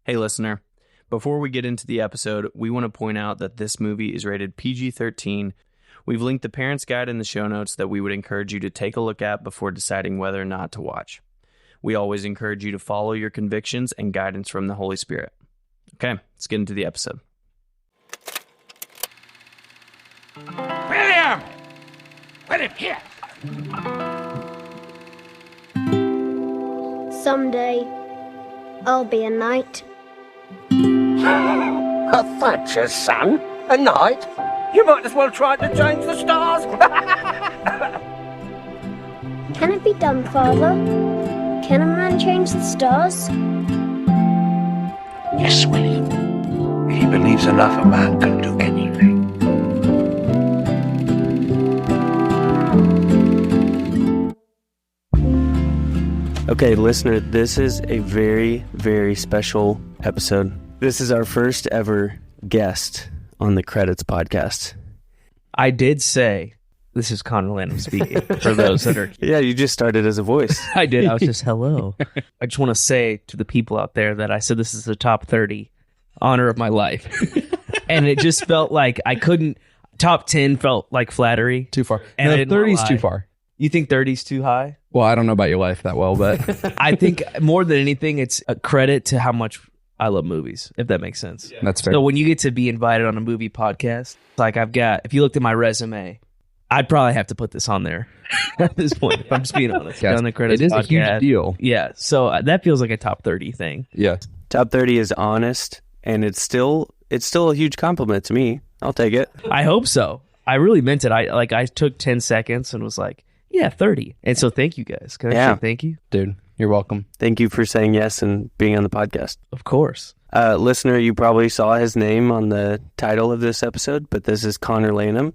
Hey, listener. Before we get into the episode, we want to point out that this movie is rated PG-13. We've linked the parent's guide in the show notes that we would encourage you to take a look at before deciding whether or not to watch. We always encourage you to follow your convictions and guidance from the Holy Spirit. Okay, let's get into the episode. William! William, here! Someday, I'll be a knight. A Thatcher's son? A knight? You might as well try to change the stars. Can it be done, Father? Can a man change the stars? Yes, William. He believes enough a man can do anything. Okay, listener, this is a very, very special episode. This is our first ever guest on the Credits podcast. I did say, this is Connor Lanham speaking, for those that are... Yeah, you just started as a voice. I did. I was just, hello. I just want to say to the people out there that I said this is the top 30 honor of my life. And it just felt like I couldn't... Top 10 felt like flattery. Too far. And No, I didn't 30's lie. too far. You think 30's too high? Well, I don't know about your life that well, but I think more than anything, it's a credit to how much I love movies, if that makes sense. that's fair. So when you get to be invited on a movie podcast, like I've got, if you looked at my resume, I'd probably have to put this on there at this point, if I'm just being honest. Yes, On the Credits it is a podcast. huge deal. Yeah, so that feels like a top 30 thing. Yeah. Top 30 is honest, and it's still a huge compliment to me. I'll take it. I hope so. I really meant it. I took 10 seconds and was like, yeah, 30. And so thank you guys. Can I Yeah. say thank you? Dude, you're welcome. Thank you for saying yes and being on the podcast. Of course. Listener, you probably saw his name on the title of this episode, but this is Connor Lanham.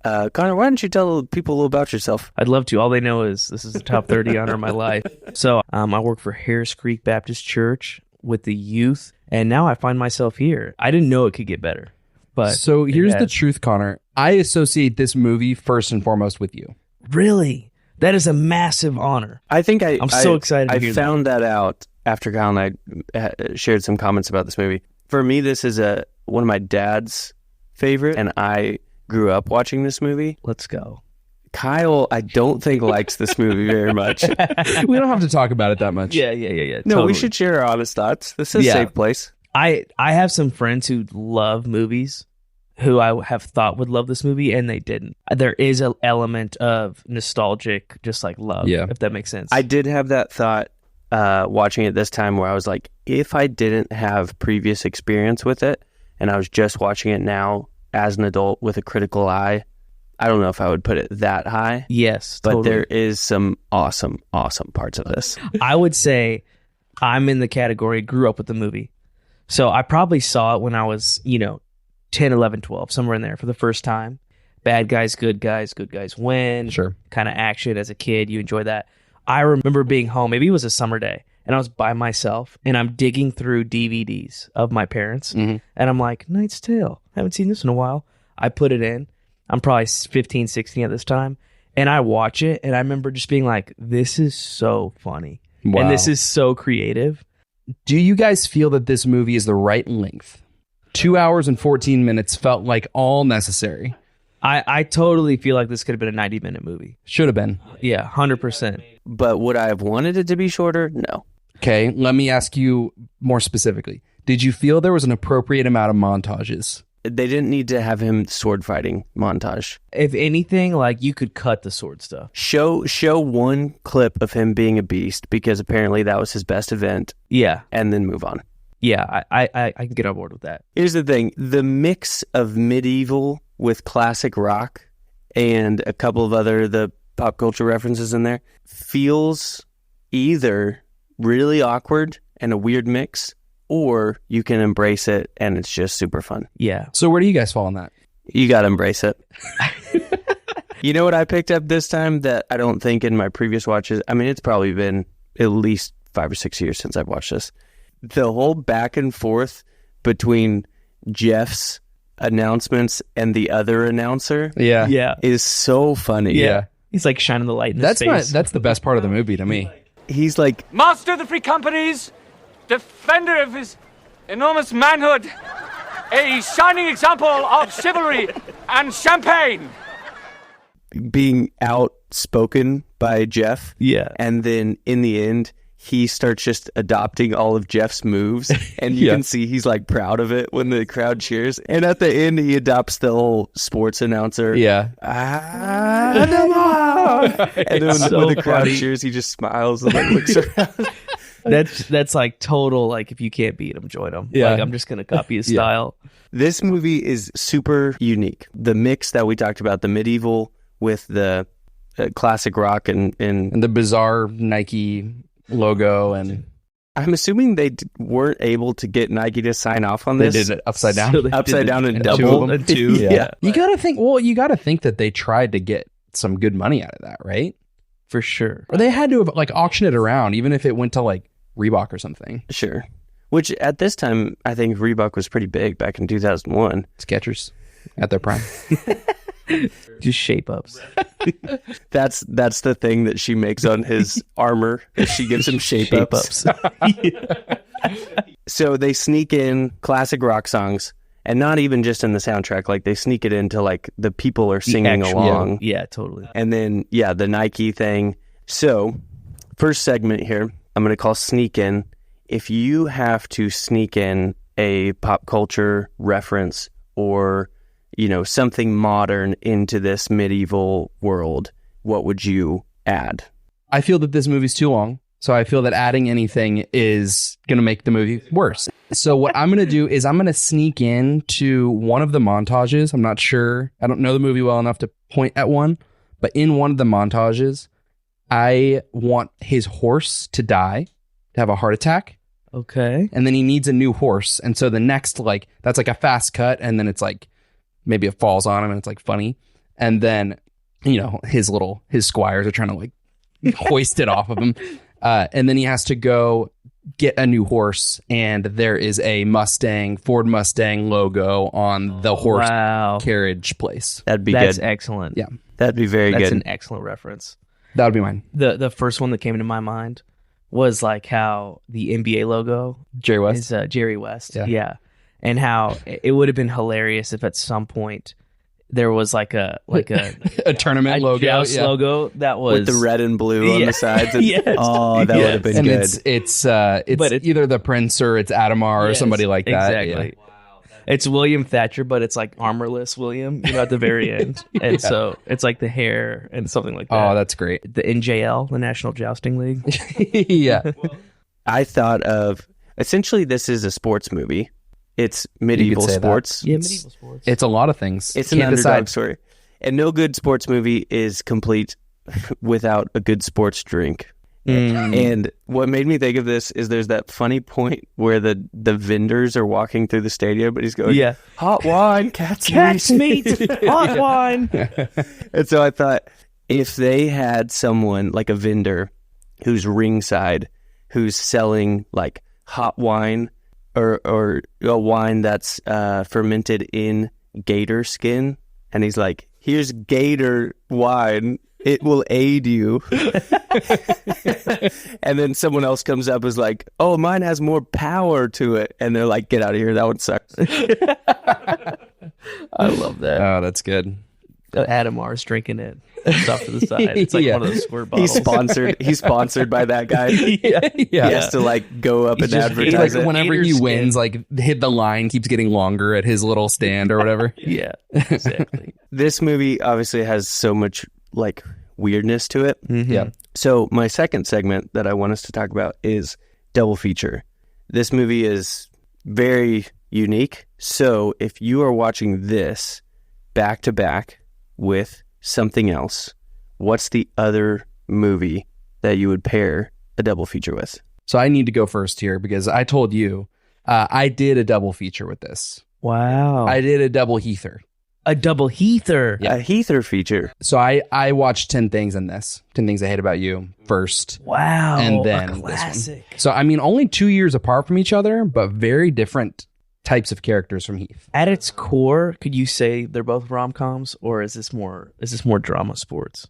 Connor, why don't you tell people a little about yourself? I'd love to. All they know is this is the top 30 honor of my life. So I work for Harris Creek Baptist Church with the youth, and now I find myself here. I didn't know it could get better. But So it here's the has. truth, Connor. I associate this movie first and foremost with you. Really? That is a massive honor. I think I'm so excited to I hear that. found that out after Kyle and I shared some comments about this movie. For me, this is one of my dad's favorite, and I grew up watching this movie. Let's go. Kyle, I don't think likes this movie very much. We don't have to talk about it that much. Yeah. No, totally. we should share our honest thoughts. This is Yeah. a safe place. I have some friends who love movies who I have thought would love this movie, and they didn't. There is an element of nostalgic, just like love, Yeah. if that makes sense. I did have that thought watching it this time where I was like, if I didn't have previous experience with it and I was just watching it now as an adult with a critical eye, I don't know if I would put it that high. Yes, But totally. there is some awesome parts of this. I would say I'm in the category grew up with the movie. So I probably saw it when I was, 10, 11, 12, somewhere in there for the first time. Bad guys, good guys win. Sure. Kind of action as a kid. You enjoy that. I remember being home. Maybe it was a summer day and I was by myself and I'm digging through DVDs of my parents. Mm-hmm. And I'm like, Knight's Tale. Haven't seen this in a while. I put it in. I'm probably 15, 16 at this time. And I watch it and I remember just being like, this is so funny. Wow. And this is so creative. Do you guys feel that this movie is the right length? 2 hours and 14 minutes felt like all necessary. I totally feel like this could have been a 90-minute movie. Should have been. Yeah, 100%. But would I have wanted it to be shorter? No. Okay, let me ask you more specifically. Did you feel there was an appropriate amount of montages? They didn't need to have him sword fighting montage. If anything, like you could cut the sword stuff. Show one clip of him being a beast because apparently that was his best event, Yeah, and then move on. yeah, I can get on board with that. Here's the thing. The mix of medieval with classic rock and a couple of the pop culture references in there feels either really awkward and a weird mix, or you can embrace it and it's just super fun. Yeah. So where do you guys fall on that? You got to embrace it. You know what I picked up this time that I don't think in my previous watches? I mean, it's probably been at least 5 or 6 years since I've watched this. The whole back and forth between Jeff's announcements and the other announcer Yeah. Yeah. is so funny. Yeah. He's like shining the light in his That's face. that's the best part of the movie to me. He's like, Master of the free companies, defender of his enormous manhood, a shining example of chivalry and champagne. Being outspoken by Jeff. Yeah. And then in the end, he starts just adopting all of Jeff's moves. And you can see he's like proud of it when the crowd cheers. And at the end, he adopts the whole sports announcer. Yeah. And then when the crowd cheers, he just smiles and like looks around. That's like total, like, if you can't beat him, join him. Yeah. Like, I'm just gonna copy his style. This movie is super unique. The mix that we talked about, the medieval with the classic rock and And the bizarre Nike logo, and I'm assuming they weren't able to get Nike to sign off on they this. did it upside down. So they Upside did down it and two double of them. and two. Yeah. You gotta think that they tried to get some good money out of that, right? For sure. Or they had to have like auctioned it around, even if it went to like Reebok or something. Sure. Which at this time, I think Reebok was pretty big back in 2001. Skechers at their prime. Just shape ups. That's the thing that she makes on his armor. She gives him shape ups. So they sneak in classic rock songs, and not even just in the soundtrack. Like they sneak it into like the people are singing along. Yeah, totally. And then, the Nike thing. So, first segment here, I'm going to call Sneak In. If you have to sneak in a pop culture reference or, something modern into this medieval world, what would you add? I feel that this movie's too long. So I feel that adding anything is going to make the movie worse. So what I'm going to do is I'm going to sneak in to one of the montages. I'm not sure. I don't know the movie well enough to point at one. But in one of the montages, I want his horse to die, to have a heart attack. Okay. And then he needs a new horse. And so the next, like, that's like a fast cut. And then it's like, maybe it falls on him and it's like funny. And then, his squires are trying to like hoist it off of him. And then he has to go get a new horse, and there is a Ford Mustang logo on the horse carriage place. That'd be That's good. excellent. Yeah. That'd be very That's good. an excellent reference. That would be mine. The first one that came into my mind was like how the NBA logo Jerry West. is Jerry West. Yeah. Yeah. And how it would have been hilarious if at some point there was like a a tournament logo. Joust logo that was with the red and blue on the sides. And, Yes. Oh, that would have been And good. it's But either the Prince or it's Adamar or somebody like that. Exactly. It's William Thatcher, but it's like armorless William, at the very end. And so it's like the hair and something like that. Oh, that's great. The NJL, the National Jousting League. Yeah. I thought of, essentially this is a sports movie. It's medieval say that. sports. Yeah, medieval sports. It's a lot of things. It's an Can't underdog decide. story. And no good sports movie is complete without a good sports drink. And what made me think of this is there's that funny point where the vendors are walking through the stadium, but he's going, hot wine, cat's meat, hot wine. And so I thought, if they had someone like a vendor who's ringside, who's selling like hot wine or a wine that's fermented in gator skin, and he's like, here's gator wine, it will aid you. And then someone else comes up and is like, oh, mine has more power to it. And they're like, get out of here. That one sucks. I love that. Oh, that's good. Adamar's drinking it. It's off to the side. It's like Yeah. one of those squirt bottles. He's sponsored by that guy. Yeah. He has to like go up and just- advertise Like it. whenever Gator he skin. wins, like the line keeps getting longer at his little stand or whatever. Yeah, exactly. This movie obviously has so much like weirdness to it. Yeah. So my second segment that I want us to talk about is double feature. This movie is very unique. So if you are watching this back to back with something else, what's the other movie that you would pair a double feature with? So I need to go first here because I told you I did a double feature with this. Wow. I did a double Heather. A double Heather. A Heather feature. So I watched 10 Things in this. 10 Things I Hate About You first. Wow. And then a this one. classic. So, I mean, only 2 years apart from each other, but very different types of characters from Heath. At its core, could you say they're both rom-coms, or is this more drama sports?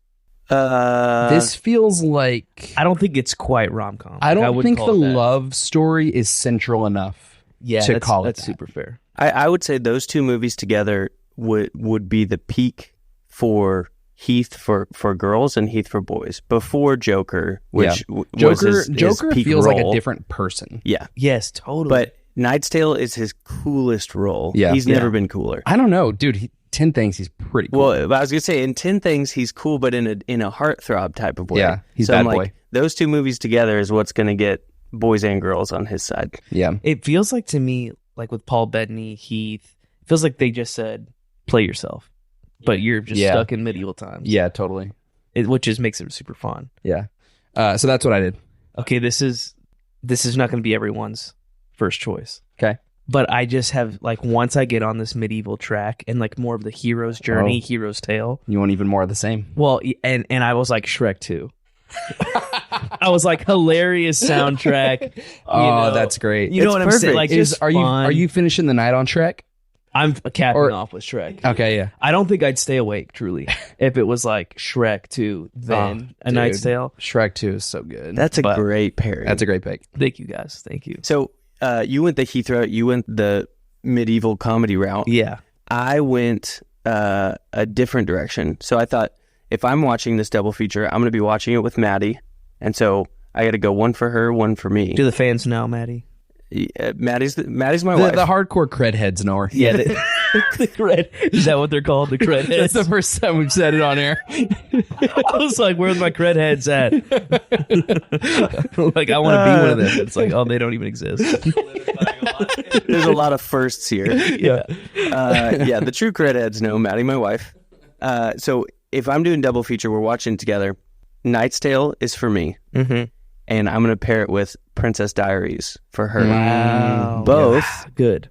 This feels like... I don't think it's quite rom-com. I don't wouldn't think call the it that. love story is central enough Yeah, to that's, call it that's that. super fair. I would say those two movies together would be the peak for Heath for girls and Heath for boys before Joker, which was his Joker peak feels role. like a different person. Yeah, Yes, totally. but Knight's Tale is his coolest role. Yeah. He's Yeah. never been cooler. I don't know, dude. 10 Things, he's pretty cool. Well, I was gonna say in 10 Things he's cool, but in a heartthrob type of way. Yeah, he's so bad I'm like, boy. those two movies together is what's gonna get boys and girls on his side. Yeah. it feels like to me, like with Paul Bettany, Heath, it feels like they just said, play yourself. But you're just Yeah. stuck in medieval times. Yeah, totally. Which just makes it super fun. Yeah. So that's what I did. Okay, this is not going to be everyone's first choice. Okay. But I just have, like, once I get on this medieval track and, like, more of the hero's journey, hero's tale. You want even more of the same. Well, and I was like, Shrek 2. I was like, hilarious soundtrack. That's great. You know what I'm saying? Like, just are fun. you finishing the night on Shrek? I'm capping off with Shrek. Okay, yeah. I don't think I'd stay awake, truly, if it was like Shrek 2, then A Knight's dude. Tale. Shrek 2 is so good. That's a But- great pairing. That's a great pick. Thank you, guys. Thank you. So you went the Heath route. You went the medieval comedy route. Yeah. I went a different direction. So I thought, if I'm watching this double feature, I'm going to be watching it with Maddie. And so I got to go one for her, one for me. Do the fans know, Maddie? Maddie's my wife. The hardcore cred heads know her. Yeah. The cred. Is that what they're called? The cred heads? That's the first time we've said it on air. I was like, where's my cred heads at? Like, I want to be one of them. It's like, oh, they don't even exist. There's a lot of firsts here. Yeah. The true cred heads know Maddie, my wife. So if I'm doing double feature, we're watching together. Knight's Tale is for me. Mm-hmm. And I'm going to pair it with Princess Diaries for her. Wow. Both. Good.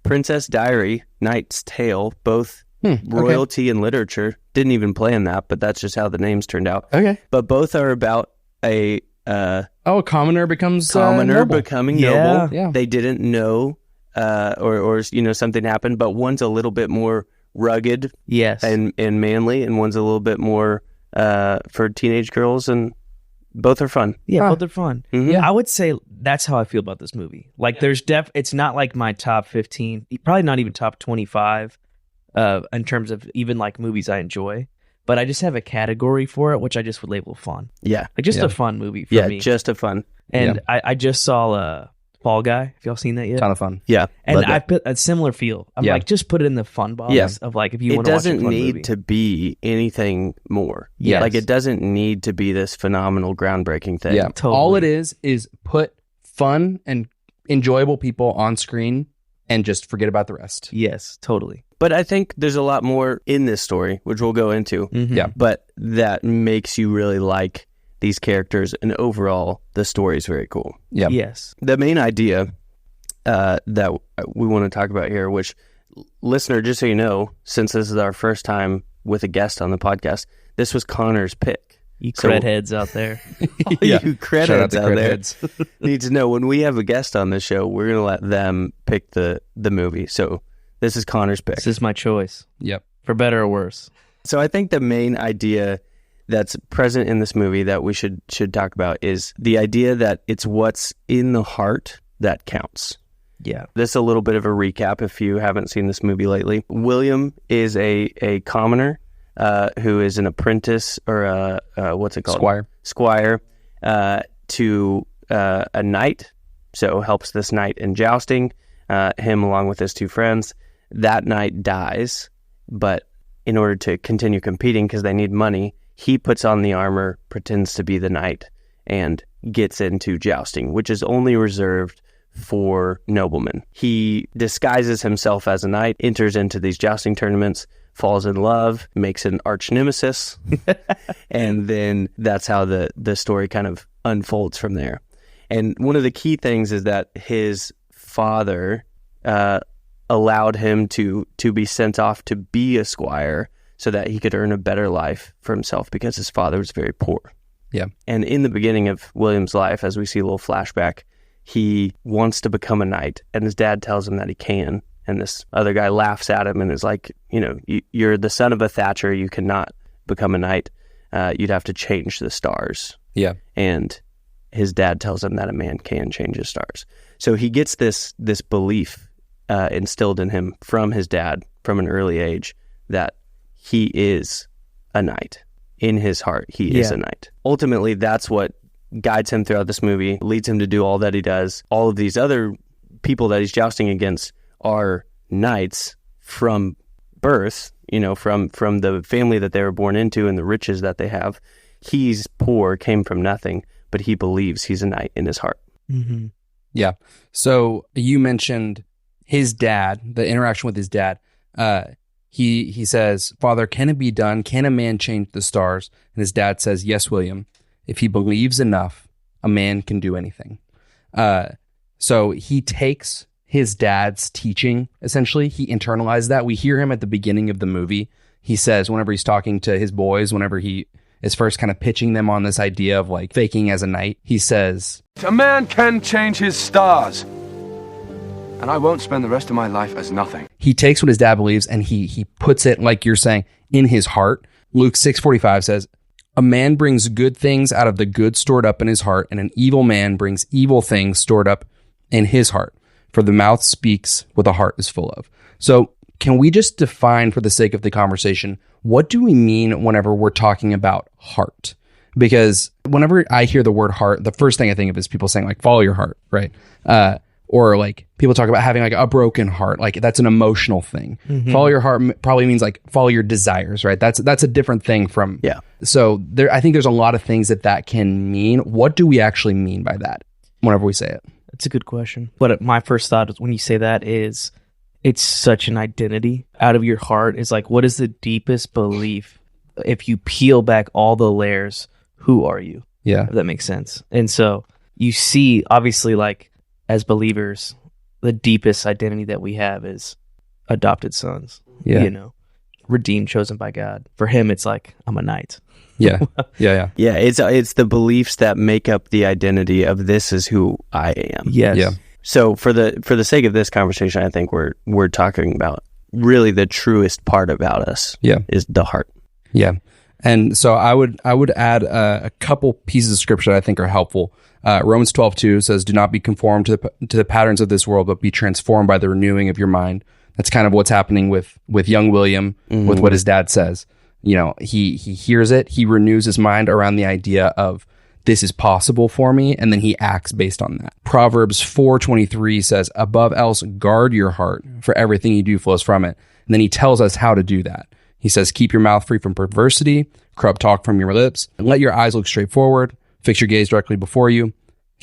Princess Diary, Knight's Tale, both royalty and literature. Didn't even plan that, but that's just how the names turned out. Okay. But both are about a A commoner becomes commoner noble. becoming Yeah. noble. Yeah. They didn't know, or something happened. But one's a little bit more rugged Yes. and manly, and one's a little bit more for teenage girls, and both are fun. Yeah, both are fun. Mhm. Yeah. I would say that's how I feel about this movie. Like, there's it's not like my top 15, probably not even top 25 in terms of even like movies I enjoy. But I just have a category for it, which I just would label fun. Yeah, Like, just Yeah. a fun movie for me. just a fun. And I just saw Fall Guy. Have y'all seen that yet? Ton of fun. Yeah, And loved it. I put a similar feel. I'm Yeah. like, just put it in the fun box Yeah. of like, if you It want to watch a doesn't fun need movie. to be anything more. Yes. Like, it doesn't need to be this phenomenal, groundbreaking thing. Yeah. Totally. All it is put fun and enjoyable people on screen and just forget about the rest. Yes, totally. But I think there's a lot more in this story, which we'll go into. Mhm. Yeah. But that makes you really like these characters, and overall, the story is very cool. Yeah. Yes. The main idea that we want to talk about here, which, listener, just so you know, since this is our first time with a guest on the podcast, this was Connor's pick. You So- cred heads out there. Yeah. You credits Shout out to out there Credheads. need to know when we have a guest on the show, we're going to let them pick the movie. So this is Connor's pick. This is my choice, Yep. for better or worse. So I think the main idea that's present in this movie that we should talk about is the idea that it's what's in the heart that counts. Yeah. This is a little bit of a recap if you haven't seen this movie lately. William is a commoner who is an apprentice, or what's it called? Squire to a knight. So helps this knight in jousting, him along with his two friends. That knight dies, but in order to continue competing, because they need money, he puts on the armor, pretends to be the knight, and gets into jousting, which is only reserved for noblemen. He disguises himself as a knight, enters into these jousting tournaments, falls in love, makes an arch nemesis, and then that's how the story kind of unfolds from there. And one of the key things is that his father allowed him to be sent off to be a squire so that he could earn a better life for himself, because his father was very poor. Yeah. And in the beginning of William's life, as we see a little flashback, he wants to become a knight, and his dad tells him that he can. And this other guy laughs at him and is like, you're the son of a Thatcher. You cannot become a knight. You'd have to change the stars. Yeah. And his dad tells him that a man can change his stars. So he gets this belief instilled in him from his dad from an early age that he is a knight. In his heart, he is a knight. Ultimately, that's what guides him throughout this movie, leads him to do all that he does. All of these other people that he's jousting against are knights from birth, from the family that they were born into and the riches that they have. He's poor, came from nothing, but he believes he's a knight in his heart. Mm-hmm. Yeah. So you mentioned his dad, the interaction with his dad. He says, "Father, can it be done? Can a man change the stars?" And his dad says, "Yes, William. If he believes enough, a man can do anything." So he takes his dad's teaching, essentially. He internalized that. We hear him at the beginning of the movie. He says, whenever he's talking to his boys, whenever he is first kind of pitching them on this idea of like faking as a knight, he says, "A man can change his stars, and I won't spend the rest of my life as nothing." He takes what his dad believes and he puts it, like you're saying, in his heart. Luke 6:45 says, "A man brings good things out of the good stored up in his heart, and an evil man brings evil things stored up in his heart. For the mouth speaks what the heart is full of." So can we just define, for the sake of the conversation, what do we mean whenever we're talking about heart? Because whenever I hear the word heart, the first thing I think of is people saying like, follow your heart, right? Or like people talk about having like a broken heart, like that's an emotional thing. Mm-hmm. Follow your heart probably means like follow your desires, right? That's a different thing from. Yeah. So I think there's a lot of things that can mean. What do we actually mean by that whenever we say it? That's a good question. But my first thought is when you say that is it's such an identity out of your heart. Is like, what is the deepest belief? If you peel back all the layers, who are you? Yeah. If that makes sense. And so you see, obviously, like as believers, the deepest identity that we have is adopted sons. Yeah. Redeemed, chosen by God. For him, it's like, I'm a knight. Yeah. Yeah. Yeah, it's the beliefs that make up the identity of this is who I am. Yes. Yeah. So for the sake of this conversation, I think we're talking about really the truest part about us. Yeah. Is the heart. Yeah. And so I would add a couple pieces of scripture that I think are helpful. Romans 12:2 says, "Do not be conformed to the patterns of this world, but be transformed by the renewing of your mind." That's kind of what's happening with young William, with what his dad says. He hears it, he renews his mind around the idea of this is possible for me, and then he acts based on that. Proverbs 4:23 says, "Above else, guard your heart, for everything you do flows from it." And then he tells us how to do that. He says, "Keep your mouth free from perversity, corrupt talk from your lips, and let your eyes look straight forward. Fix your gaze directly before you.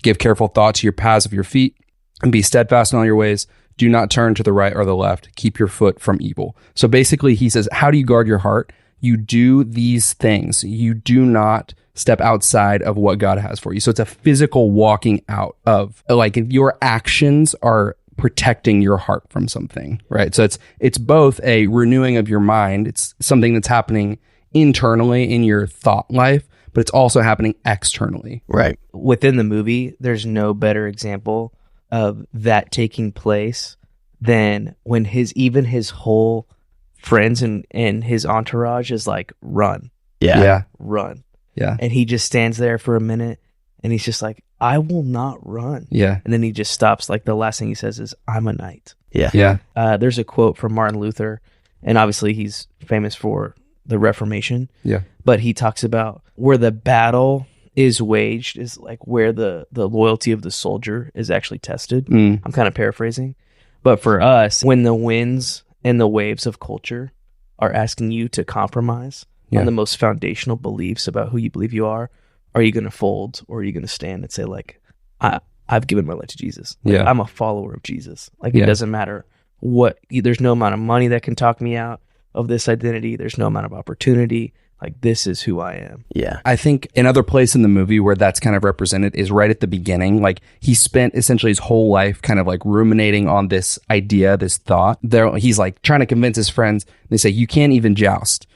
Give careful thought to your paths of your feet, and be steadfast in all your ways. Do not turn to the right or the left. Keep your foot from evil." So basically, he says, how do you guard your heart? You do these things. You do not step outside of what God has for you. So it's a physical walking out of, like, if your actions are protecting your heart from something, right? So it's both a renewing of your mind. It's something that's happening internally in your thought life, but it's also happening externally. Right. Within the movie, there's no better example of that taking place than when his whole friends and his entourage is like, run. Yeah. Run. Yeah. And he just stands there for a minute and he's just like, I will not run. Yeah. And then he just stops. Like the last thing he says is, I'm a knight. Yeah. Yeah. There's a quote from Martin Luther, and obviously he's famous for the Reformation. Yeah. But he talks about where the battle is waged is like where the loyalty of the soldier is actually tested. I'm kind of paraphrasing. But for us, when the winds and the waves of culture are asking you to compromise on the most foundational beliefs about who you believe you are you going to fold, or are you going to stand and say, like, I've given my life to Jesus. Like, I'm a follower of Jesus. Like, it doesn't matter what, there's no amount of money that can talk me out of this identity. There's no amount of opportunity. Like, this is who I am. Yeah. I think another place in the movie where that's kind of represented is right at the beginning. Like, he spent essentially his whole life kind of like ruminating on this idea, this thought. He's like trying to convince his friends. They say, you can't even joust.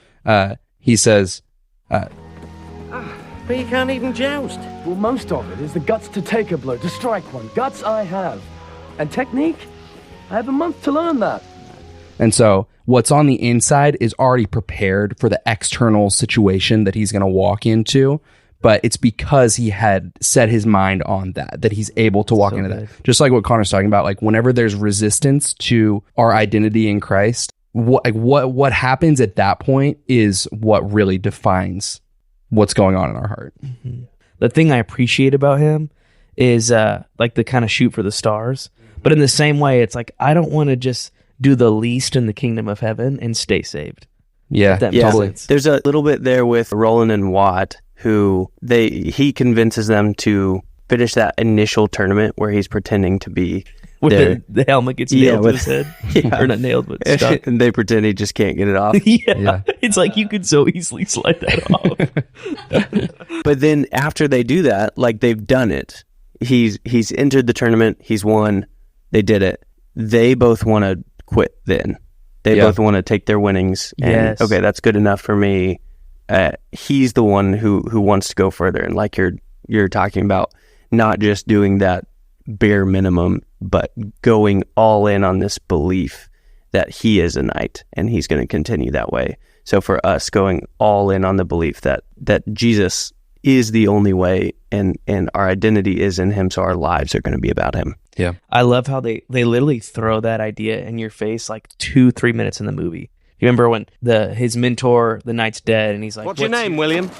He says, But you can't even joust. Well, most of it is the guts to take a blow, to strike one. Guts I have. And technique? I have a month to learn that. and so what's on the inside is already prepared for the external situation that he's going to walk into. but it's because he had set his mind on that he's able to walk into that. Just like what Connor's talking about, like whenever there's resistance to our identity in Christ, what happens at that point is what really defines what's going on in our heart. Mm-hmm. The thing I appreciate about him is like the kind of shoot for the stars, but in the same way, it's like I don't want to just do the least in the kingdom of heaven and stay saved. Yeah, totally. There's a little bit there with Roland and Watt, who he convinces them to finish that initial tournament where he's pretending to be with the helmet gets nailed to his head. Or not nailed, but stuck. And they pretend he just can't get it off. Yeah. It's like you could so easily slide that off. But then after they do that, like they've done it. He's entered the tournament. He's won. They did it. They both want to quit then. They both want to take their winnings. And, okay, that's good enough for me. He's the one who wants to go further. And like you're talking about, not just doing that bare minimum, but going all in on this belief that he is a knight and he's going to continue that way. So for us, going all in on the belief that Jesus is the only way and our identity is in him, so our lives are going to be about him. Yeah. I love how they literally throw that idea in your face like 2-3 minutes in the movie. You remember when his mentor, the knight's dead, and he's like, What's your name, William?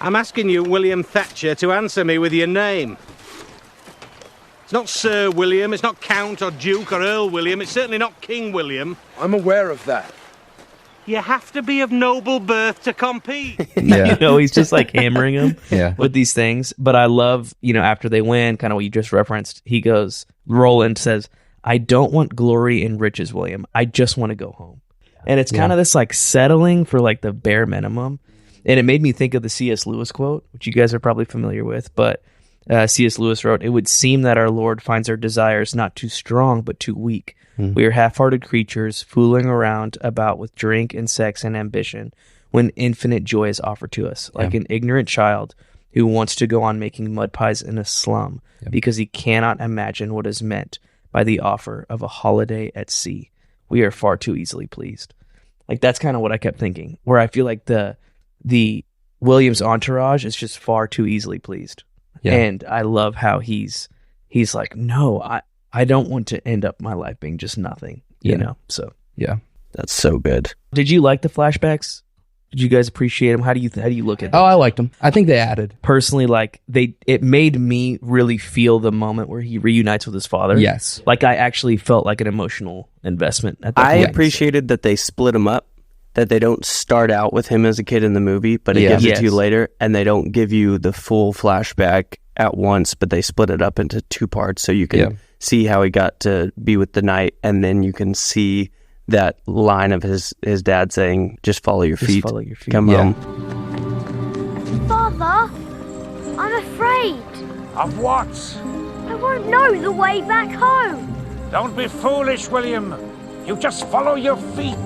I'm asking you, William Thatcher, to answer me with your name. It's not Sir William, it's not Count or Duke or Earl William, it's certainly not King William. I'm aware of that. You have to be of noble birth to compete. Yeah. He's just like hammering him with these things. But I love, after they win, kind of what you just referenced, Roland says, I don't want glory and riches, William. I just want to go home. And it's kind of this like settling for like the bare minimum. And it made me think of the C.S. Lewis quote, which you guys are probably familiar with. But C.S. Lewis wrote, "It would seem that our Lord finds our desires not too strong, but too weak. We are half-hearted creatures fooling around about with drink and sex and ambition when infinite joy is offered to us, like an ignorant child who wants to go on making mud pies in a slum because he cannot imagine what is meant by the offer of a holiday at sea. We are far too easily pleased." Like that's kind of what I kept thinking, where I feel like the Williams entourage is just far too easily pleased. Yeah. And I love how he's like, no, I don't want to end up my life being just nothing, So yeah, that's so good. Did you like the flashbacks? Did you guys appreciate them? How do you look at them? Oh, I liked them. I think they added. Personally, like it made me really feel the moment where he reunites with his father. Yes. Like I actually felt like an emotional investment at that I point. appreciated that they split him up, that they don't start out with him as a kid in the movie, but it gives it to you later, and they don't give you the full flashback at once, but they split it up into 2 parts so you can see how he got to be with the knight, and then you can see that line of his dad saying, just follow your feet, come home. Father, I'm afraid. Of what? I won't know the way back home. Don't be foolish, William. You just follow your feet.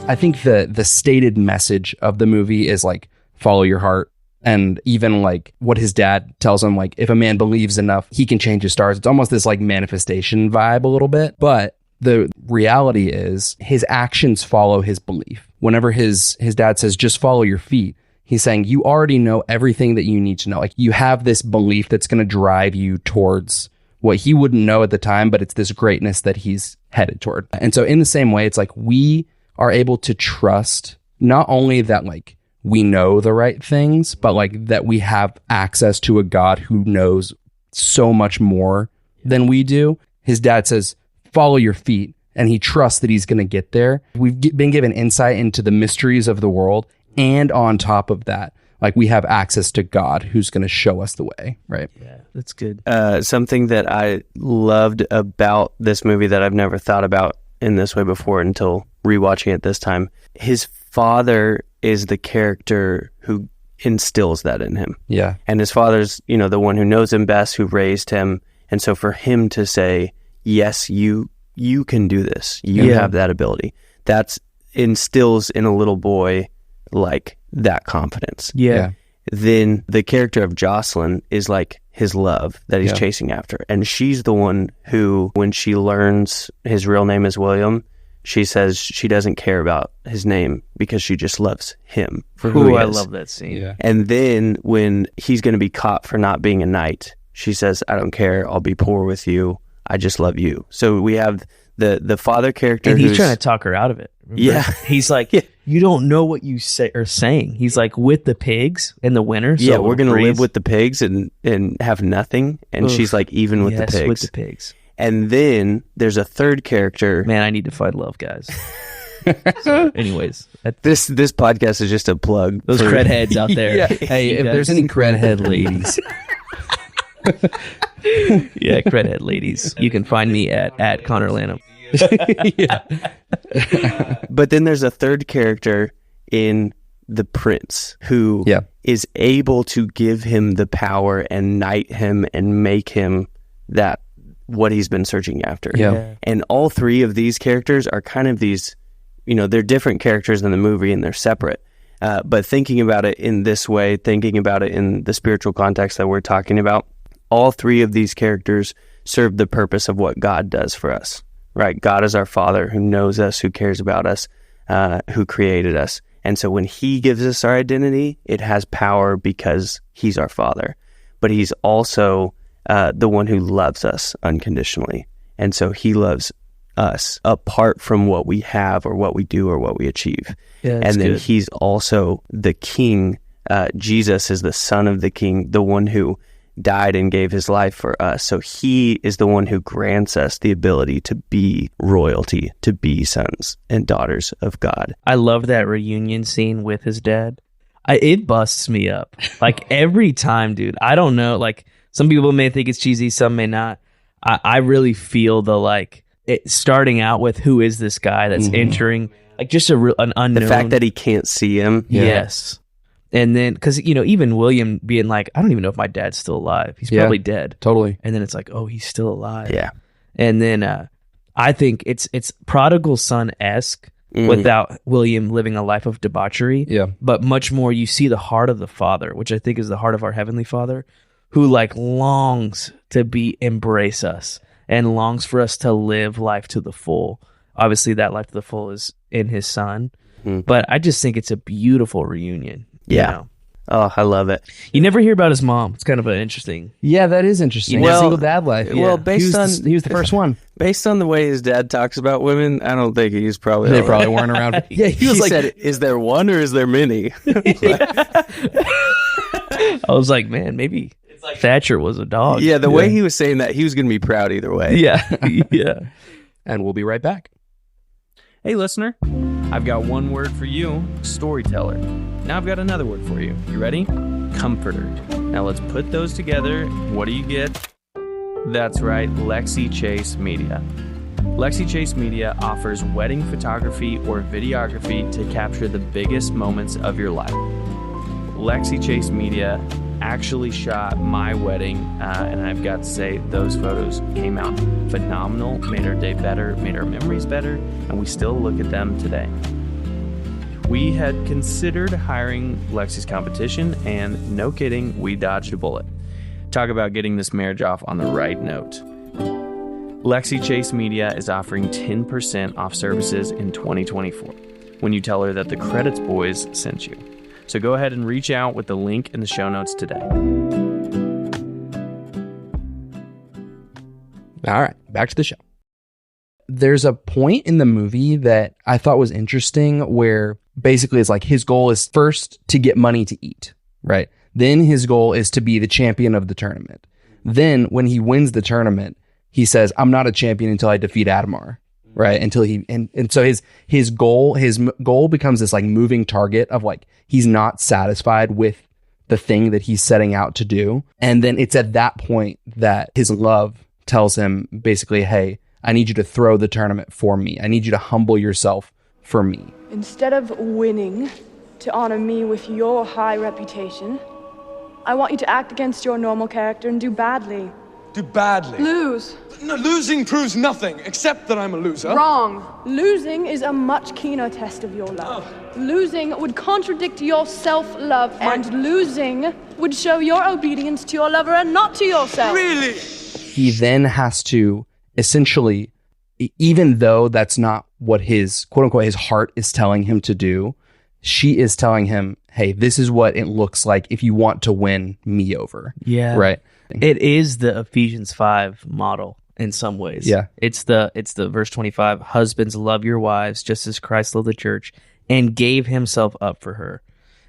I think the stated message of the movie is like, follow your heart. And even like what his dad tells him, like, if a man believes enough, he can change his stars. It's almost this like manifestation vibe a little bit. But the reality is his actions follow his belief. Whenever his dad says, just follow your feet, he's saying you already know everything that you need to know. Like you have this belief that's going to drive you towards what he wouldn't know at the time, but it's this greatness that he's headed toward. And so in the same way, it's like we are able to trust not only that like we know the right things, but like that we have access to a God who knows so much more than we do. His dad says, follow your feet, and he trusts that he's going to get there. We've been given insight into the mysteries of the world, and on top of that, like we have access to God who's going to show us the way, right? Yeah, that's good. Something that I loved about this movie that I've never thought about in this way before until rewatching it this time. His father is the character who instills that in him. Yeah. And his father's, the one who knows him best, who raised him. And so for him to say, yes, you can do this. You have that ability. That instills in a little boy like that confidence. Yeah. Then the character of Jocelyn is like his love that he's chasing after. And she's the one who, when she learns his real name is William, she says she doesn't care about his name because she just loves him for who he is. I love that scene. Yeah. And then when he's going to be caught for not being a knight, she says, I don't care. I'll be poor with you. I just love you. So we have the father character. And he's trying to talk her out of it. Remember? Yeah. He's like, you don't know what you are saying. He's like, with the pigs in the winter. So yeah, we're going to live with the pigs and have nothing. And she's like, even with the pigs. With the pigs. And then there's a third character. Man, I need to find love, guys. So, anyways, this podcast is just a plug. Those cred heads out there. Yeah. Hey, if there's any cred head ladies. Yeah, cred head ladies. You can find me at Connor Lanham. Yeah. But then there's a third character in the prince who is able to give him the power and knight him and make him that what he's been searching after. Yeah. And all three of these characters are kind of these, they're different characters in the movie and they're separate. But thinking about it in this way, thinking about it in the spiritual context that we're talking about, all three of these characters serve the purpose of what God does for us, right? God is our Father who knows us, who cares about us, who created us. And so when he gives us our identity, it has power because he's our Father. But he's also the one who loves us unconditionally. And so he loves us apart from what we have or what we do or what we achieve. Yeah, and then good. he's also the king. Jesus is the son of the king, the one who died and gave his life for us. So he is the one who grants us the ability to be royalty, to be sons and daughters of God. I love that reunion scene with his dad. It busts me up. Like every time, dude. I don't know. Like some people may think it's cheesy, some may not. I really feel it starting out with who is this guy that's entering, like just an unknown. The fact that he can't see him. Yes. And then, because, even William being like, I don't even know if my dad's still alive. He's probably dead. Totally. And then it's like, oh, he's still alive. Yeah. And then I think it's prodigal son-esque without William living a life of debauchery. Yeah. But much more, you see the heart of the Father, which I think is the heart of our Heavenly Father, who longs to embrace us and longs for us to live life to the full. Obviously, that life to the full is in his son. But I just think it's a beautiful reunion. Yeah. Oh, I love it. You never hear about his mom. It's kind of an interesting. Yeah, that is interesting. Well, single dad life. Well, he was the first one. Based on the way his dad talks about women, I don't think he's probably. They probably weren't around. Yeah, he said, "Is there one or is there many?" I was like, man, maybe Thatcher was a dog. Yeah, the way he was saying that, he was going to be proud either way. Yeah, yeah. And we'll be right back. Hey, listener, I've got one word for you, storyteller. Now I've got another word for you. You ready? Comforter. Now let's put those together. What do you get? That's right, Lexi Chase Media. Lexi Chase Media offers wedding photography or videography to capture the biggest moments of your life. Lexi Chase Media actually shot my wedding, and I've got to say those photos came out phenomenal, made our day better, made our memories better, and we still look at them today. We had considered hiring Lexi's competition, and no kidding, we dodged a bullet. Talk about getting this marriage off on the right note. Lexi Chase Media is offering 10% off services in 2024 when you tell her that the Credits Boys sent you. So go ahead and reach out with the link in the show notes today. All right, back to the show. There's a point in the movie that I thought was interesting where basically it's like his goal is first to get money to eat, right? Then his goal is to be the champion of the tournament. Then when he wins the tournament, he says, I'm not a champion until I defeat Adamar. Right. Until and so his goal becomes this moving target of he's not satisfied with the thing that he's setting out to do. And then it's at that point that his love tells him basically, hey, I need you to throw the tournament for me. I need you to humble yourself for me. Instead of winning to honor me with your high reputation, I want you to act against your normal character and do badly. Do badly? Lose. No, losing proves nothing, except that I'm a loser. Wrong. Losing is a much keener test of your love. Losing would contradict your self-love, and losing would show your obedience to your lover and not to yourself. Really? He then has to essentially even though that's not what his quote unquote his heart is telling him to do, she is telling him, hey, this is what it looks like if you want to win me over. Yeah. Right. It is the Ephesians 5 model in some ways. Yeah. It's the verse 25, husbands, love your wives just as Christ loved the church and gave himself up for her.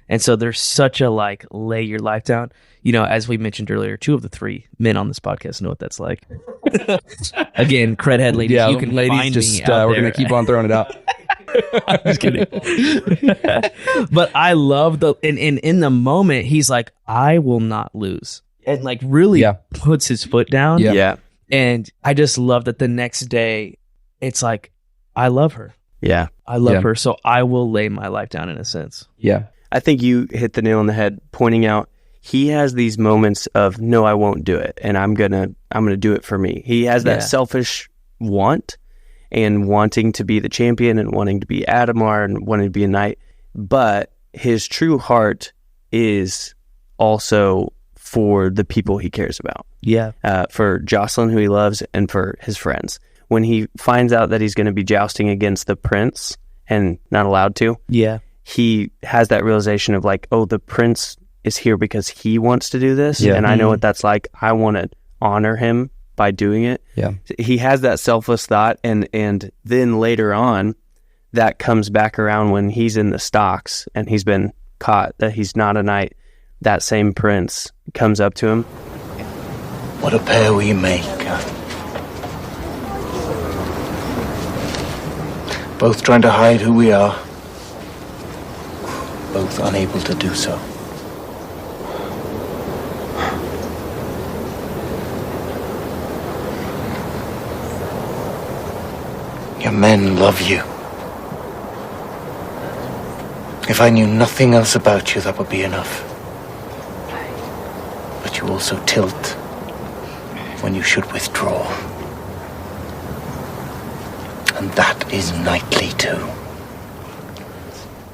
And so there's such a like lay your life down. You know, as we mentioned earlier, 2 of the 3 men on this podcast know what that's like. Again, credhead ladies, Yeah, you can ladies, find just me out we're there. gonna keep on throwing it out. I'm just kidding. But I love in the moment, he's like, I will not lose. And like really puts his foot down. Yeah. And I just love that the next day, it's like, I love her. Yeah. I love her. So I will lay my life down in a sense. Yeah. I think you hit the nail on the head pointing out he has these moments of, no, I won't do it. And I'm going to do it for me. He has that selfish want and wanting to be the champion and wanting to be Adamar and wanting to be a knight. But his true heart is also for the people he cares about. Yeah. For Jocelyn, who he loves, and for his friends. When he finds out that he's going to be jousting against the prince and not allowed to, he has that realization of like, oh, the prince is here because he wants to do this. And I know what that's like. I want to honor him by doing it. Yeah. He has that selfless thought. And then later on, that comes back around when he's in the stocks and he's been caught that he's not a knight. That same prince comes up to him. What a pair we make. Both trying to hide who we are. Both unable to do so. Your men love you. If I knew nothing else about you, that would be enough. But you also tilt when you should withdraw. And that is knightly too.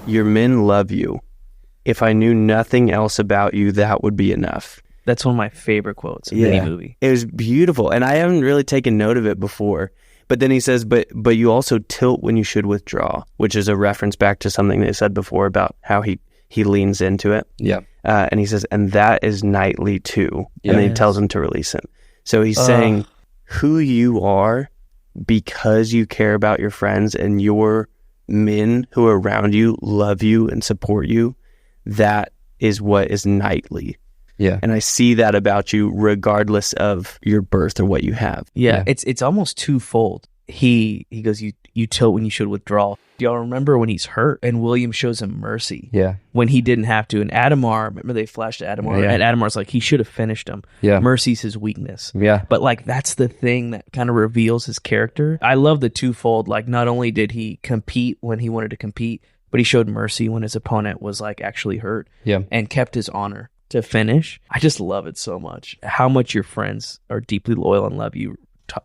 Your men love you. If I knew nothing else about you, that would be enough. That's one of my favorite quotes in any movie. It was beautiful. And I haven't really taken note of it before. But then he says, but you also tilt when you should withdraw, which is a reference back to something they said before about how he leans into it. Yeah. And he says, and that is knightly too. And then he tells him to release him. So he's saying who you are because you care about your friends and your men who are around you love you and support you. That is what is knightly. Yeah. And I see that about you regardless of your birth or what you have. Yeah. It's almost twofold. He goes, you tilt when you should withdraw. Do y'all remember when he's hurt and William shows him mercy? Yeah. When he didn't have to. And Adamar, remember they flashed to Adamar? Yeah. And Adamar's like, he should have finished him. Yeah. Mercy's his weakness. Yeah. But like, that's the thing that kind of reveals his character. I love the twofold. Like, not only did he compete when he wanted to compete, but he showed mercy when his opponent was like actually hurt. Yeah. And kept his honor to finish. I just love it so much. How much your friends are deeply loyal and love you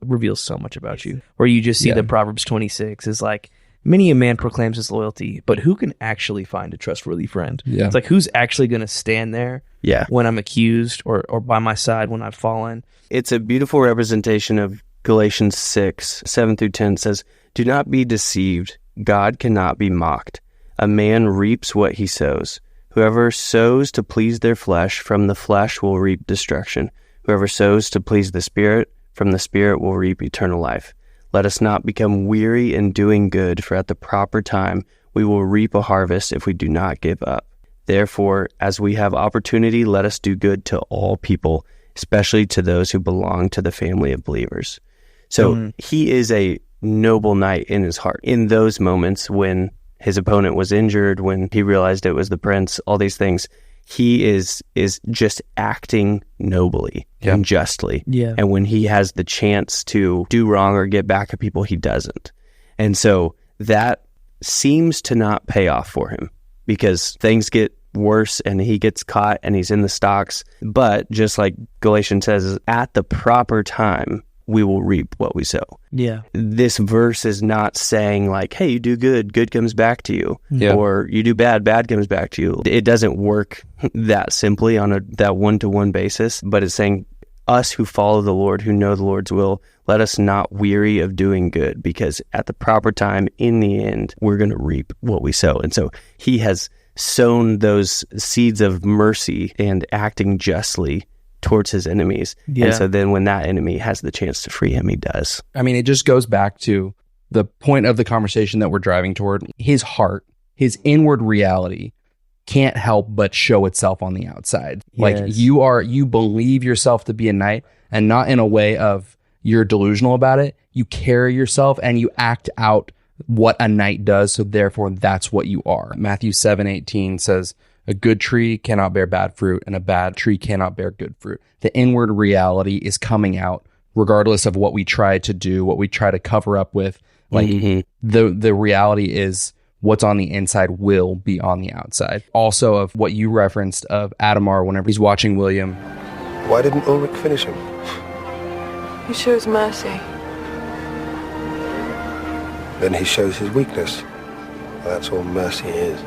reveals so much about you. Where you just see the Proverbs 26 is like, many a man proclaims his loyalty, but who can actually find a trustworthy friend? Yeah. It's like, who's actually going to stand there when I'm accused or by my side when I've fallen? It's a beautiful representation of Galatians 6, 7 through 10 says, do not be deceived. God cannot be mocked. A man reaps what he sows. Whoever sows to please their flesh, from the flesh will reap destruction. Whoever sows to please the Spirit, from the Spirit will reap eternal life. Let us not become weary in doing good, for at the proper time we will reap a harvest if we do not give up. Therefore, as we have opportunity, let us do good to all people, especially to those who belong to the family of believers. So he is a noble knight in his heart. In those moments when his opponent was injured, when he realized it was the prince, all these things, he is just acting nobly and justly. Yeah. And when he has the chance to do wrong or get back at people, he doesn't. And so that seems to not pay off for him because things get worse and he gets caught and he's in the stocks. But just like Galatians says, at the proper time, we will reap what we sow. Yeah. This verse is not saying like, hey, you do good, good comes back to you. Yeah. Or you do bad, bad comes back to you. It doesn't work that simply on that one-to-one basis, but it's saying us who follow the Lord, who know the Lord's will, let us not weary of doing good, because at the proper time, in the end, we're going to reap what we sow. And so he has sown those seeds of mercy and acting justly towards his enemies. Yeah. And so then when that enemy has the chance to free him, he does. I mean, it just goes back to the point of the conversation that we're driving toward. His heart, his inward reality can't help but show itself on the outside. Like Yes. you believe yourself to be a knight, and not in a way of you're delusional about it. You carry yourself and you act out what a knight does. So therefore that's what you are. Matthew 7:18 says, a good tree cannot bear bad fruit, and a bad tree cannot bear good fruit. The inward reality is coming out regardless of what we try to do, what we try to cover up with. Like the reality is what's on the inside will be on the outside. Also, of what you referenced of Adamar whenever he's watching William. Why didn't Ulrich finish him? He shows mercy. Then he shows his weakness. That's all mercy is.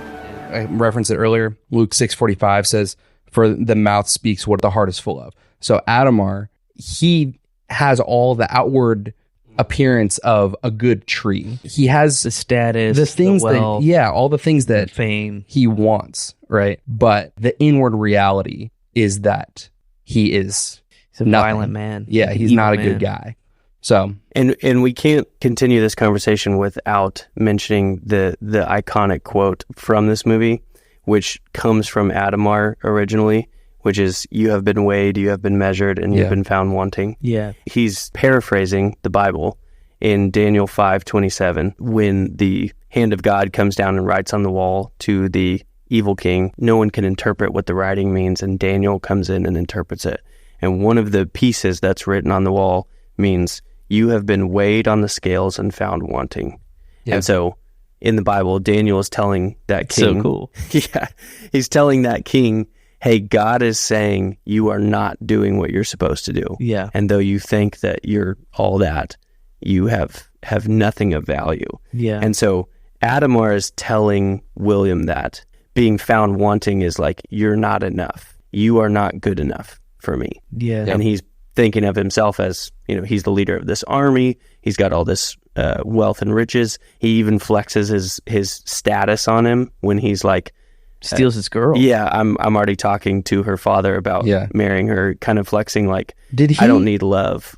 I referenced it earlier. Luke 6:45 says, for the mouth speaks what the heart is full of. So Adamar, he has all the outward appearance of a good tree. He has the status, the things the wealth, all the things that fame he wants, right? But the inward reality is that he's a violent man. Yeah, he's Evil not a man. good guy. So and we can't continue this conversation without mentioning the iconic quote from this movie, which comes from Adamar originally, which is, you have been weighed, you have been measured, and you've been found wanting. Yeah. He's paraphrasing the Bible in Daniel 5:27, when the hand of God comes down and writes on the wall to the evil king. No one can interpret what the writing means, and Daniel comes in and interprets it. And one of the pieces that's written on the wall means, you have been weighed on the scales and found wanting. Yeah. And so in the Bible, Daniel is telling that king. So cool. Yeah. He's telling that king, hey, God is saying you are not doing what you're supposed to do. Yeah. And though you think that you're all that, you have nothing of value. Yeah. And so Adamar is telling William that being found wanting is like, you're not enough. You are not good enough for me. Yeah. And he's thinking of himself as, he's the leader of this army. He's got all this wealth and riches. He even flexes his status on him when he's like, steals his girl. Yeah, I'm already talking to her father about marrying her, kind of flexing like, I don't need love.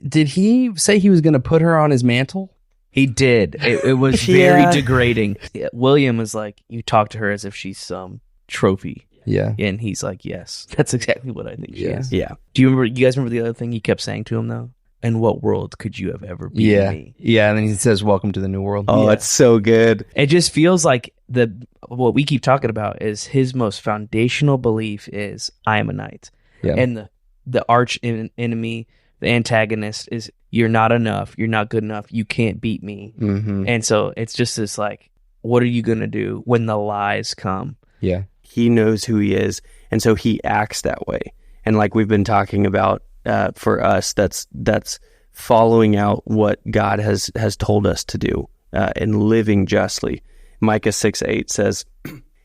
Did he say he was going to put her on his mantle? He did. It was very degrading. Yeah, William was like, you talk to her as if she's some trophy. Yeah. And he's like, yes, that's exactly what I think she is. Yeah. Do you guys remember the other thing he kept saying to him though? In what world could you have ever been me? Yeah, and then he says, welcome to the new world. Oh, it's so good. It just feels like what we keep talking about is his most foundational belief is, I am a knight. Yeah. And the arch enemy, the antagonist is, you're not enough, you're not good enough, you can't beat me. Mm-hmm. And so it's just this like, what are you going to do when the lies come? Yeah. He knows who he is, and so he acts that way. And like we've been talking about, for us, that's following out what God has told us to do, and living justly. Micah 6:8 says,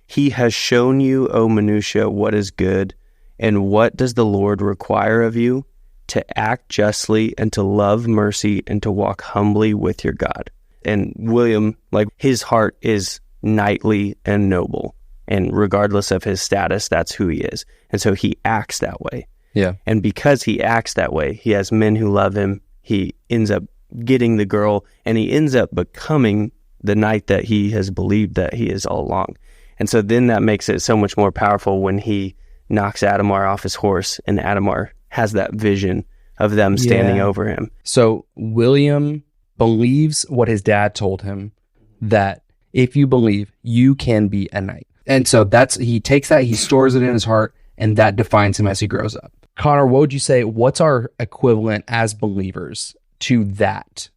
he has shown you, O Minutia, what is good, and what does the Lord require of you? To act justly, and to love mercy, and to walk humbly with your God. And William, like, his heart is knightly and noble. And regardless of his status, that's who he is. And so he acts that way. Yeah. And because he acts that way, he has men who love him. He ends up getting the girl, and he ends up becoming the knight that he has believed that he is all along. And so then that makes it so much more powerful when he knocks Adamar off his horse, and Adamar has that vision of them standing over him. So William believes what his dad told him, that if you believe, you can be a knight. And so he takes that, he stores it in his heart, and that defines him as he grows up. Connor, what would you say, what's our equivalent as believers to that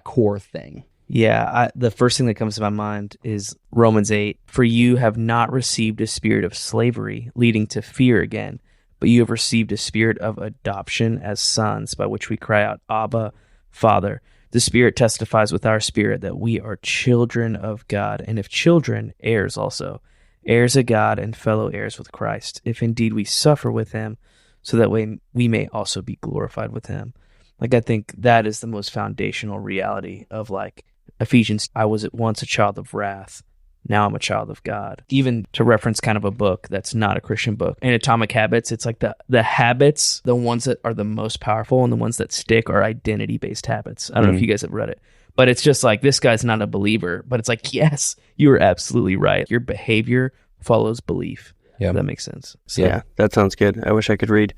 core thing? Yeah, the first thing that comes to my mind is Romans 8. For you have not received a spirit of slavery, leading to fear again, but you have received a spirit of adoption as sons, by which we cry out, Abba, Father. The Spirit testifies with our spirit that we are children of God, and if children, heirs also, heirs of God and fellow heirs with Christ, if indeed we suffer with him, so that way we may also be glorified with him. Like, I think that is the most foundational reality of like Ephesians. I was at once a child of wrath. Now I'm a child of God. Even to reference kind of a book that's not a Christian book. In Atomic Habits, it's like the habits, the ones that are the most powerful and the ones that stick are identity-based habits. I don't know if you guys have read it. But it's just like, this guy's not a believer. But it's like, yes, you are absolutely right. Your behavior follows belief. Yeah. If that makes sense. So, yeah, that sounds good. I wish I could read.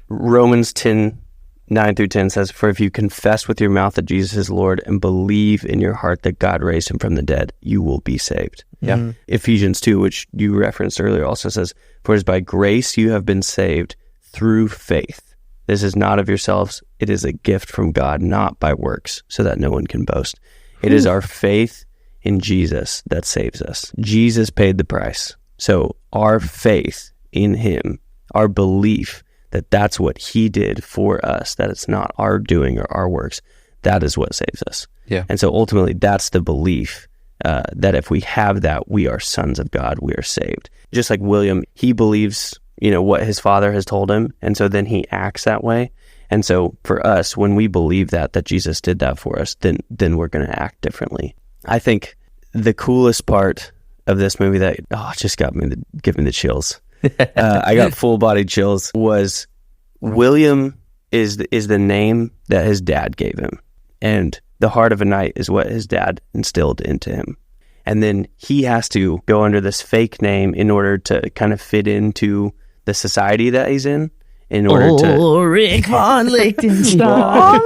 Romans 10:9-10 says, "For if you confess with your mouth that Jesus is Lord and believe in your heart that God raised him from the dead, you will be saved." Yeah. Mm-hmm. Ephesians 2, which you referenced earlier, also says, "For it is by grace you have been saved through faith. This is not of yourselves. It is a gift from God, not by works, so that no one can boast." It is our faith in Jesus that saves us. Jesus paid the price. So our faith in him, our belief that that's what he did for us, that it's not our doing or our works, that is what saves us. Yeah. And so ultimately that's the belief that if we have that, we are sons of God, we are saved. Just like William, he believes, what his father has told him, and so then he acts that way. And so for us, when we believe that Jesus did that for us, then we're going to act differently. I think the coolest part of this movie that just give me the chills. I got full body chills. Was William is the name that his dad gave him, and the heart of a knight is what his dad instilled into him. And then he has to go under this fake name in order to kind of fit into the society that he's in order to Ulrich von Liechtenstein.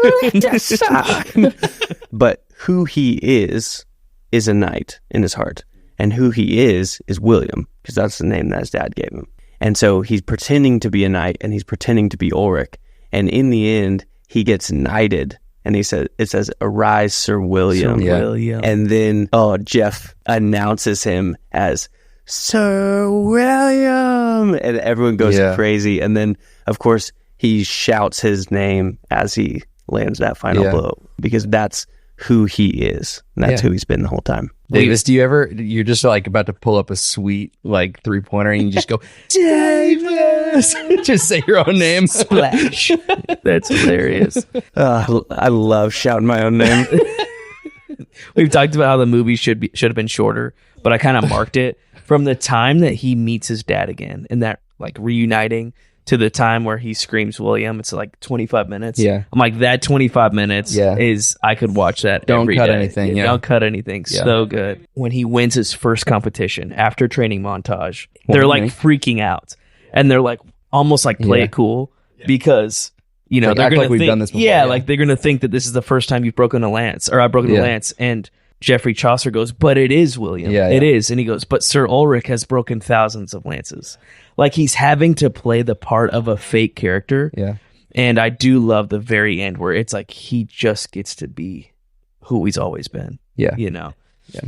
But who he is a knight in his heart, and who he is William, because that's the name that his dad gave him. And so he's pretending to be a knight, and he's pretending to be Ulrich, and in the end he gets knighted, and it says "Arise, Sir William." William. And then Jeff announces him as Sir William, and everyone goes crazy. And then of course he shouts his name as he lands that final blow, because that's who he is, and that's who he's been the whole time. Davis, you're just like about to pull up a sweet like 3-pointer and you just go, Davis, just say your own name. Splash. That's hilarious. I love shouting my own name. We've talked about how the movie should have been shorter, but I kind of marked it from the time that he meets his dad again and that like reuniting to the time where he screams William. It's like 25 minutes. Yeah. I'm like, that 25 minutes is, I could watch that every day. Don't cut anything. Don't cut anything. Yeah. So good. When he wins his first competition after training montage, they're like freaking out. And they're like, almost like play it cool because, they're going to think, done this before. Like they're going to think that this is the first time you've broken a lance or I've broken a lance. And Geoffrey Chaucer goes, but it is William. It is. And he goes, but Sir Ulrich has broken thousands of lances. Like he's having to play the part of a fake character. Yeah. And I do love the very end where it's like he just gets to be who he's always been. Yeah. Yeah.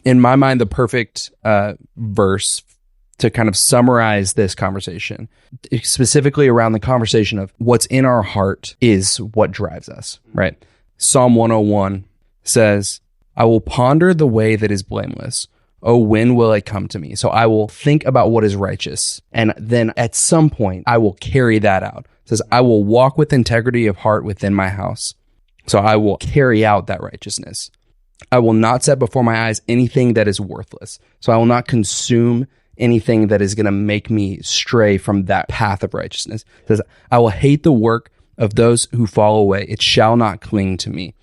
In my mind, the perfect verse to kind of summarize this conversation, specifically around the conversation of what's in our heart is what drives us, right? Psalm 101 says, "I will ponder the way that is blameless. Oh, when will it come to me? So I will think about what is righteous. And then at some point, I will carry that out." It says, "I will walk with integrity of heart within my house. So I will carry out that righteousness. I will not set before my eyes anything that is worthless. So I will not consume anything that is going to make me stray from that path of righteousness." It says, "I will hate the work of those who fall away. It shall not cling to me."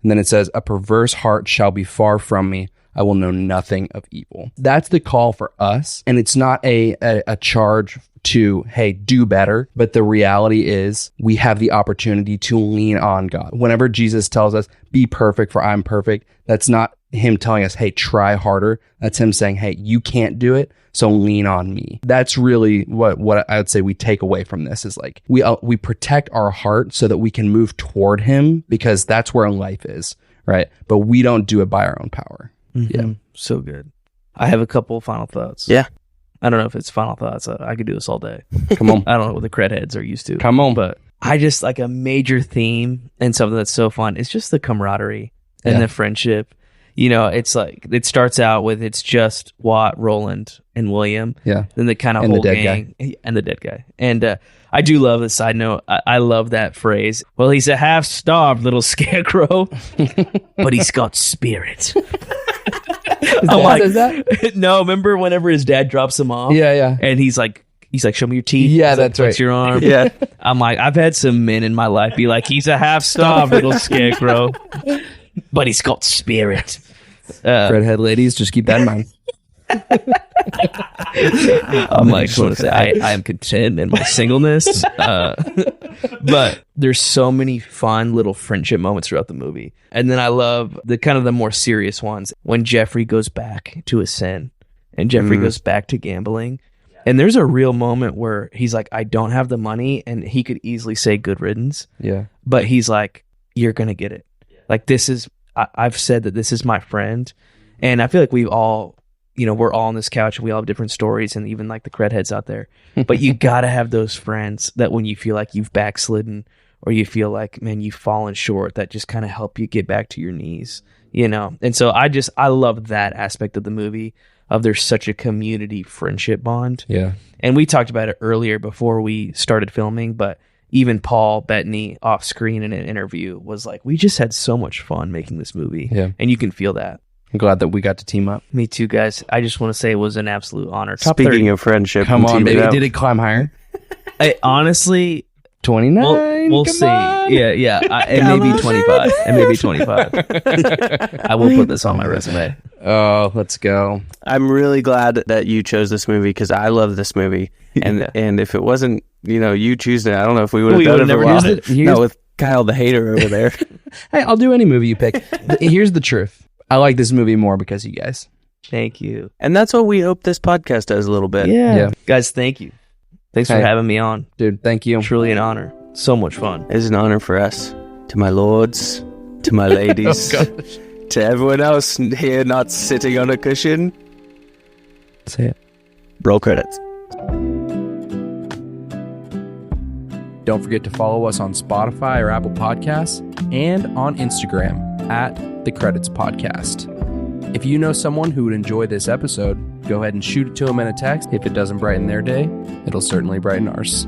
And then it says, "A perverse heart shall be far from me. I will know nothing of evil." That's the call for us. And it's not a charge to, hey, do better. But the reality is we have the opportunity to lean on God. Whenever Jesus tells us, be perfect for I'm perfect, that's not him telling us, hey, try harder. That's him saying, hey, you can't do it, so lean on me. That's really what I would say we take away from this is like we protect our heart so that we can move toward him, because that's where life is, right? But we don't do it by our own power. Mm-hmm. Yeah. So good. I have a couple of final thoughts. Yeah. I don't know if it's final thoughts. I could do this all day. Come on. I don't know what the cred heads are used to. Come on. But I just like a major theme and something that's so fun. It's just the camaraderie and the friendship. It's like, it starts out with, it's just Watt, Roland, and William. Yeah. Then the kind of And the whole dead gang and the dead guy. And I do love the side note. I love that phrase. Well, he's a half-starved little scarecrow, but he's got spirit. I'm like, no, remember whenever his dad drops him off? Yeah. And he's like, show me your teeth. Yeah, He's that's like, right. Flex your arm. Yeah. I'm like, I've had some men in my life be like, he's a half-starved little scarecrow, but he's got spirit. Redhead ladies, just keep that in mind. I'm like, just want to say, I am content in my singleness. But there's so many fun little friendship moments throughout the movie. And then I love the kind of the more serious ones when Jeffrey goes back to his sin and Jeffrey goes back to gambling. And there's a real moment where he's like, I don't have the money, and he could easily say good riddance. Yeah. But he's like, you're going to get it. Like, this is, I've said that this is my friend. And I feel like we've all, we're all on this couch and we all have different stories, and even like the credheads out there. But you got to have those friends that when you feel like you've backslidden or you feel like, man, you've fallen short, that just kind of help you get back to your knees, And so I love that aspect of the movie, of there's such a community friendship bond. Yeah. And we talked about it earlier before we started filming, but even Paul Bettany off screen in an interview was like, we just had so much fun making this movie. Yeah. And you can feel that. I'm glad that we got to team up. Me too, guys. I just want to say it was an absolute honor. Top Speaking 30. of friendship, Come on, baby. up. Did it climb higher? Honestly, 29. we'll see. On. Yeah. And maybe 25. And maybe 25. I will put this on my resume. Oh, let's go. I'm really glad that you chose this movie because I love this movie. And and if it wasn't, you choosing it, I don't know if we would have done it. never well. done it. No, with Kyle the hater over there. Hey, I'll do any movie you pick. Here's the truth. I like this movie more because of you guys. Thank you. And that's what we hope this podcast does a little bit. Yeah. Guys, thank you. Thanks for Hey. having me on. Dude, thank you. Truly an honor. So much fun. It is an honor for us. To my lords, to my ladies, to everyone else here not sitting on a cushion. Say it. Roll credits. Don't forget to follow us on Spotify or Apple Podcasts and on Instagram @The Credits Podcast. If you know someone who would enjoy this episode, go ahead and shoot it to them in a text. If it doesn't brighten their day, it'll certainly brighten ours.